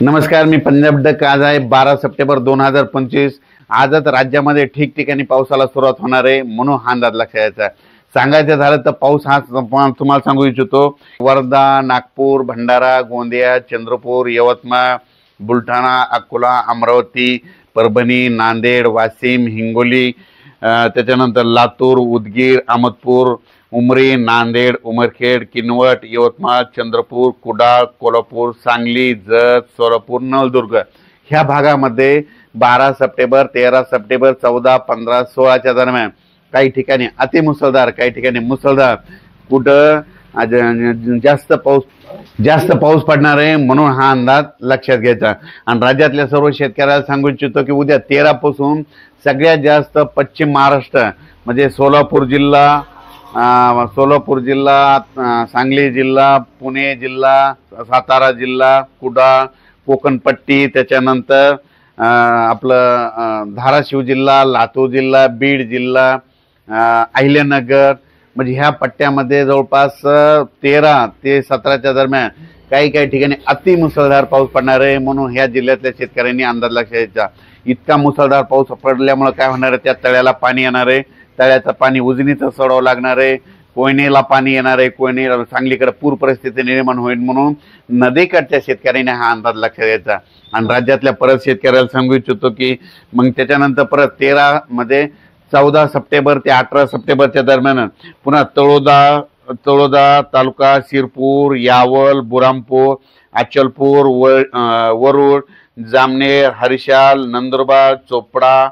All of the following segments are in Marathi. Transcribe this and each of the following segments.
नमस्कार, मी पंजाब डक. आज आहे 12 सप्टेंबर 2025. आजच राज्यामध्ये ठिकठिकाणी पावसाला सुरुवात होणार आहे, म्हणून हा अंदाज लक्षात घ्यायचा. सांगायचं झालं तर पाऊस हा तुम्हाला सांगू इच्छितो. वर्धा, नागपूर, भंडारा, गोंदिया, चंद्रपूर, यवतमाळ, बुलढाणा, अकोला, अमरावती, परभणी, नांदेड, वाशिम, हिंगोली, त्याच्यानंतर लातूर, उदगीर, अहमदपूर, उमरी, नांदेड, उमरखेड, किनवट, यवतमाळ, चंद्रपूर, कुडाळ, कोल्हापूर, सांगली, जत, सोलापूर, नळदुर्ग ह्या भागामध्ये 12 सप्टेंबर, 13 सप्टेंबर, 14, 15, 16च्या दरम्यान काही ठिकाणी अतिमुसळधार, काही ठिकाणी मुसळधार, कुठं जास्त पाऊस पडणार आहे, म्हणून हा अंदाज लक्षात घ्यायचा. आणि राज्यातल्या सर्व शेतकऱ्याला सांगू इच्छितो की उद्या 13 पासून सगळ्यात जास्त पश्चिम महाराष्ट्र म्हणजे सोलापूर जिल्हा, सांगली जिल्हा, पुणे जिल्हा, सातारा जिल्हा, कुडाळ, कोकणपट्टी, त्याच्यानंतर आपलं धाराशिव जिल्हा, लातूर जिल्हा, बीड जिल्हा, अहिल्यानगर म्हणजे ह्या पट्ट्यामध्ये जवळपास 13 ते 17च्या दरम्यान काही ठिकाणी अतिमुसळधार पाऊस पडणार आहे, म्हणून ह्या जिल्ह्यातल्या शेतकऱ्यांनी अंदाज लक्षात घ्यायचा. इतका मुसळधार पाऊस पडल्यामुळे काय होणार आहे, त्या तळ्याला पाणी येणार आहे, तळ्याचं पाणी उजनीचं सोडावं लागणार आहे, कोयनेला पाणी येणार आहे, कोयने सांगलीकडे पूर परिस्थिती निर्माण होईल, म्हणून नदीकडच्या शेतकऱ्यांनी हा अंदाज लक्षात घ्यायचा. आणि राज्यातल्या परत शेतकऱ्याला सांगू इच्छितो की मग त्याच्यानंतर परत 13 मध्ये 14 सप्टेंबर ते 18 सप्टेंबरच्या दरम्यान पुन्हा तळोदा तालुका, शिरपूर, यावल, बुरामपूर, अचलपूर, वरुड, जामनेर, हरिशाल, नंदुरबार, चोपडा,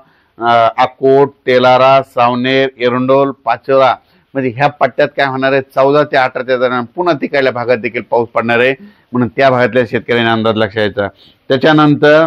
अकोट, तेलारा, सावनेर, एरंडोल, पाचोरा म्हणजे ह्या पट्ट्यात काय होणार आहे, 14 ते 18च्या दरम्यान पुन्हा तिकडल्या भागात देखील पाऊस पडणार आहे, म्हणून त्या भागातल्या शेतकऱ्यांनी अंदाज लक्षात घ्यायचा. त्याच्यानंतर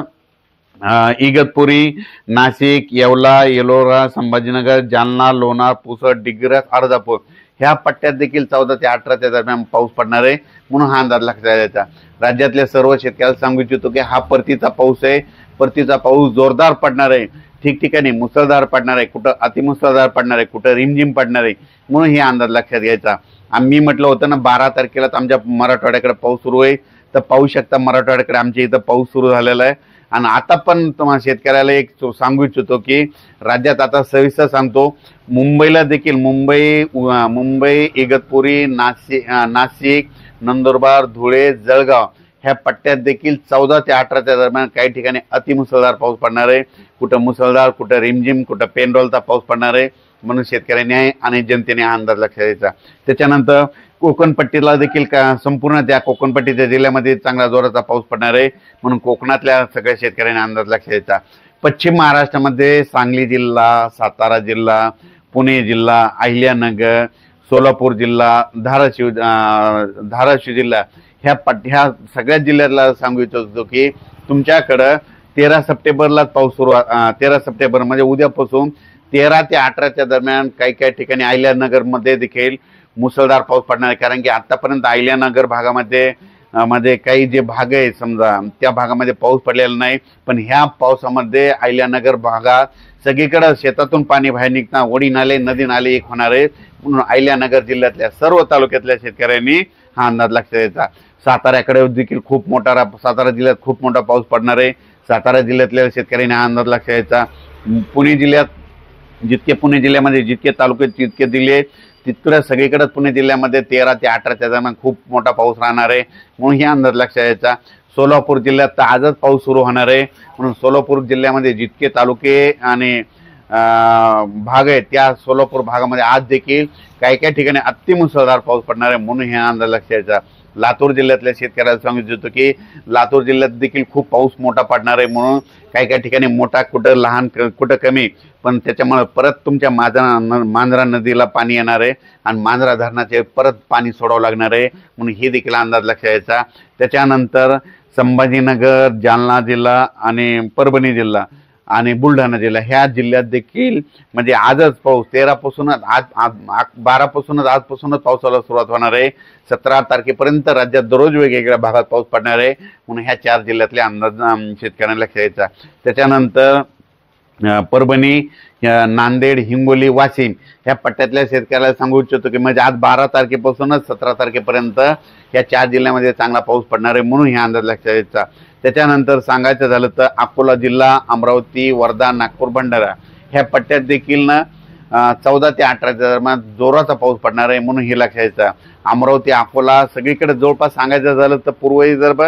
इगतपुरी, नाशिक, येवला, येलोरा, संभाजीनगर, जालना, लोणार, पुसद, डिग्रस, अर्धापूर ह्या पट्ट्यात देखील 14 ते 18च्या दरम्यान पाऊस पडणार आहे, म्हणून हा अंदाज लक्षात घ्यायचा. राज्यातल्या सर्व शेतकऱ्याला सांगू इच्छितो की हा परतीचा पाऊस आहे. परतीचा पाऊस जोरदार पडणार आहे, ठिकठिकाणी मुसळधार पडणार आहे, कुठं अतिमुसळधार पडणार आहे, कुठं रिमझिम पडणार आहे, म्हणून हे अंदाज लक्षात घ्यायचा. आम्ही म्हटलं होतं ना 12 तारखेला आमच्या मराठवाड्याकडे पाऊस सुरू आहे, तर पाहू शकता मराठवाड्याकडे आमच्या इथं पाऊस सुरू झालेला आहे. आणि आता पण तुम्हाला शेतकऱ्याला एक सांगू इच्छितो की राज्यात आता सविस्तर सांगतो, मुंबईला देखील मुंबई, इगतपुरी, नाशिक, नंदुरबार, धुळे, जळगाव ह्या पट्ट्यात देखील 14 ते 18च्या दरम्यान काही ठिकाणी अतिमुसळधार पाऊस पडणार आहे, कुठं मुसळधार, कुठं रिमझिम, कुठं पेनडोलचा पाऊस पडणार आहे, म्हणून शेतकऱ्यांनी आणि जनतेने हा अंदाज लक्षात द्यायचा. त्याच्यानंतर कोकणपट्टीला देखील संपूर्ण त्या कोकणपट्टीच्या जिल्ह्यामध्ये चांगला जोराचा पाऊस पडणार आहे, म्हणून कोकणातल्या सगळ्या शेतकऱ्यांनी अंदाज लक्षात द्यायचा. पश्चिम महाराष्ट्रामध्ये सांगली जिल्हा, सातारा जिल्हा, पुणे जिल्हा, अहिल्यानगर, सोलापूर जिल्हा, धाराशिव जिल्हा ह्या सगळ्या जिल्ह्यातला सांगू इच्छितो की तुमच्याकडं 13 सप्टेंबरलाच पाऊस सुरू 13 सप्टेंबर म्हणजे उद्यापासून 13 ते 18च्या दरम्यान काही ठिकाणी अहिल्यानगरमध्ये देखील मुसळधार पाऊस पडणार आहे. कारण की आतापर्यंत अहिल्यानगर भागामध्ये काही जे भाग आहे समजा त्या भागामध्ये पाऊस पडलेला नाही, पण ह्या पावसामध्ये अहिल्यानगर भागात सगळीकडे शेतातून पाणी बाहेर निघता ओढी नाले, नदी नाले एक होणार आहे, म्हणून अहिल्यानगर जिल्ह्यातल्या सर्व तालुक्यातल्या शेतकऱ्यांनी हा अंदाज लक्षात द्यायचा. साताऱ्याकडे देखील सातारा जिल्ह्यात खूप मोठा पाऊस पडणार आहे, सातारा जिल्ह्यातल्या शेतकऱ्यांनी हा अंदाज लक्षात द्यायचा. पुणे जिल्ह्यामध्ये जितके तालुके जितके जिल्हे तितकडे सगळीकडे पुणे जिल्ह्यामध्ये 13 ते 18च्या दरम्यान खूप मोठा पाऊस राहणार आहे, म्हणून हे अंदाज लक्षात द्यायचा. सोलापूर जिल्ह्यात तर आजच पाऊस सुरू होणार आहे, म्हणून सोलापूर जिल्ह्यामध्ये जितके तालुके आणि भाग आहेत त्या सोलापूर भागामध्ये आज देखील काही ठिकाणी अतिमुसळधार पाऊस पडणार आहे, म्हणून हे अंदाज लक्षात द्यायचा. लातूर जिल्ह्यातल्या शेतकऱ्याला सांगू इच्छितो की लातूर जिल्ह्यात देखील खूप पाऊस मोठा पडणार आहे, म्हणून काही ठिकाणी मोठा, कुठं लहान, कुठं कमी, पण त्याच्यामुळे परत तुमच्या मांजरा नदीला पाणी येणार आहे आणि मांजरा धरणाचे परत पाणी सोडावं लागणार आहे, म्हणून हे देखील अंदाज लक्षात द्यायचा. त्याच्यानंतर संभाजीनगर, जालना जिल्हा आणि परभणी जिल्हा आणि बुलढाणा जिल्हा ह्या जिल्ह्यात देखील म्हणजे आजच पाऊस 13 पासूनच 12 पासूनच आजपासूनच पावसाला सुरुवात होणार आहे. 17 तारखेपर्यंत राज्यात दररोज वेगवेगळ्या भागात पाऊस पडणार आहे, म्हणून ह्या 4 जिल्ह्यातले अंदाज शेतकऱ्यांना लक्षात द्यायचा. त्याच्यानंतर परभणी नांदेड, हिंगोली, वाशिम ह्या पट्ट्यातल्या शेतकऱ्याला सांगू इच्छितो की म्हणजे आज 12 तारखेपासूनच 17 तारखेपर्यंत या 4 जिल्ह्यामध्ये चांगला पाऊस पडणार आहे, म्हणून हे अंदाज लक्षात घ्यायचा। त्याच्यानंतर सांगायचं झालं तर अकोला जिल्हा, अमरावती, वर्धा, नागपूर, भंडारा ह्या पट्ट्यात देखील ना 14 ते 18 दरम्यान जोराचा पाऊस पडणार आहे, म्हणून हे लक्षात घ्यायचं। अमरावती, अकोला सगळीकडे जवळपास सांगायचं झालं तर पूर्व विदर्भ,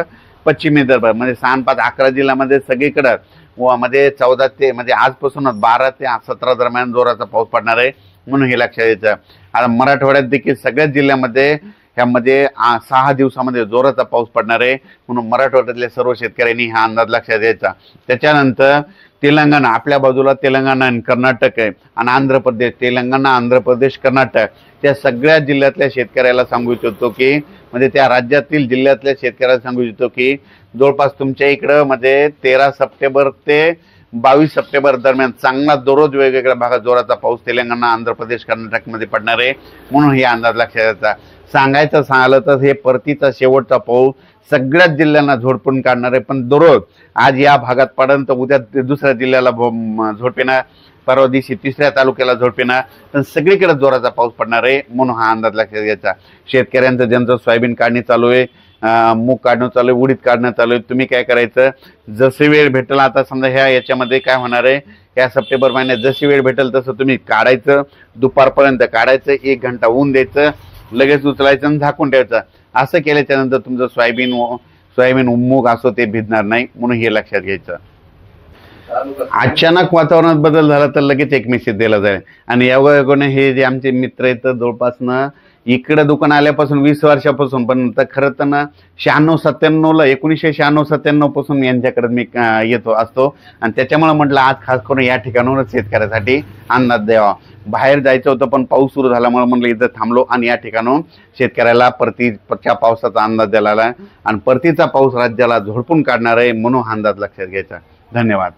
पश्चिम विदर्भ म्हणजे 6, 5, 11 जिल्ह्यामध्ये सगळीकडे मध्ये 14 ते म्हणजे आजपासूनच 12 ते 17 दरम्यान जोराचा पाऊस पडणार आहे, म्हणून हे लक्षात घ्यायचं। आता मराठवाड्यात देखील सगळ्याच जिल्ह्यामध्ये ह्यामध्ये 6 दिवसामध्ये जोराचा पाऊस पडणार आहे, म्हणून मराठवाड्यातल्या सर्व शेतकऱ्यांनी हा अंदाज लक्षात घ्यायचा। त्याच्यानंतर तेलंगणा, आपल्या बाजूला तेलंगणा आणि कर्नाटक आहे आणि आंध्र प्रदेश, तेलंगणा, आंध्र प्रदेश, कर्नाटक त्या सगळ्या जिल्ह्यातल्या शेतकऱ्याला सांगू इच्छितो की म्हणजे त्या राज्यातील जिल्ह्यातल्या शेतकऱ्याला सांगू इच्छितो की जवळपास तुमच्या इकडं म्हणजे 13 सप्टेंबर ते 22 सप्टेंबर दरम्यान चांगला दररोज वेगवेगळ्या भागात जोराचा पाऊस तेलंगणा, आंध्र प्रदेश, कर्नाटकमध्ये पडणार आहे, म्हणून हे अंदाज लक्षात घ्यायचा। सांगायचं झालं तर हे परतीचा शेवटचा पाऊस सगळ्याच जिल्ह्यांना झोडपून काढणार आहे, पण दररोज आज या भागात पडन तर उद्या दुसऱ्या जिल्ह्याला झोडपेना, परवा दिवशी तिसऱ्या तालुक्याला झोडपेना, तर सगळीकडे जोराचा पाऊस पडणार आहे, म्हणून हा अंदाज लक्षात घ्यायचा। शेतकऱ्यांचं ज्यांचं सोयाबीन काढणी चालू आहे, मूग काढणं चालू आहे, उडीद काढणं चालू आहे, तुम्ही काय करायचं जसे वेळ भेटेल, आता समजा ह्या याच्यामध्ये काय होणार आहे, या सप्टेंबर महिन्यात जशी वेळ भेटेल तसं तुम्ही काढायचं, दुपारपर्यंत काढायचं, 1 घंटा ऊन द्यायचं, लगेच उचलायचं आणि झाकून ठेवायचं। असं केल्याच्या नंतर तुमचं सोयाबीन मूग असो ते भिजणार नाही, म्हणून हे लक्षात घ्यायचं। अचानक वातावरणात बदल झाला तर लगेच एक मेसेज दिला जाईल आणि यावरून हे जे आमचे मित्र आहेत जवळपासनं इकडे दुकान आल्यापासून 20 वर्षापासून, पण खरं तर ना 96-97ला 1996-97 पासून यांच्याकडे मी येतो असतो आणि त्याच्यामुळे म्हटलं आज खास करून या ठिकाणावरच शेतकऱ्यासाठी अंदाज द्यावा। बाहेर जायचं होतं पण पाऊस सुरू झाल्यामुळे म्हटलं इथं थांबलो आणि या ठिकाणाहून शेतकऱ्याला परतीच्या पावसाचा अंदाज दिला आणि परतीचा पाऊस राज्याला झोडपून काढणार आहे, म्हणून अंदाज लक्षात घ्यायचा। धन्यवाद।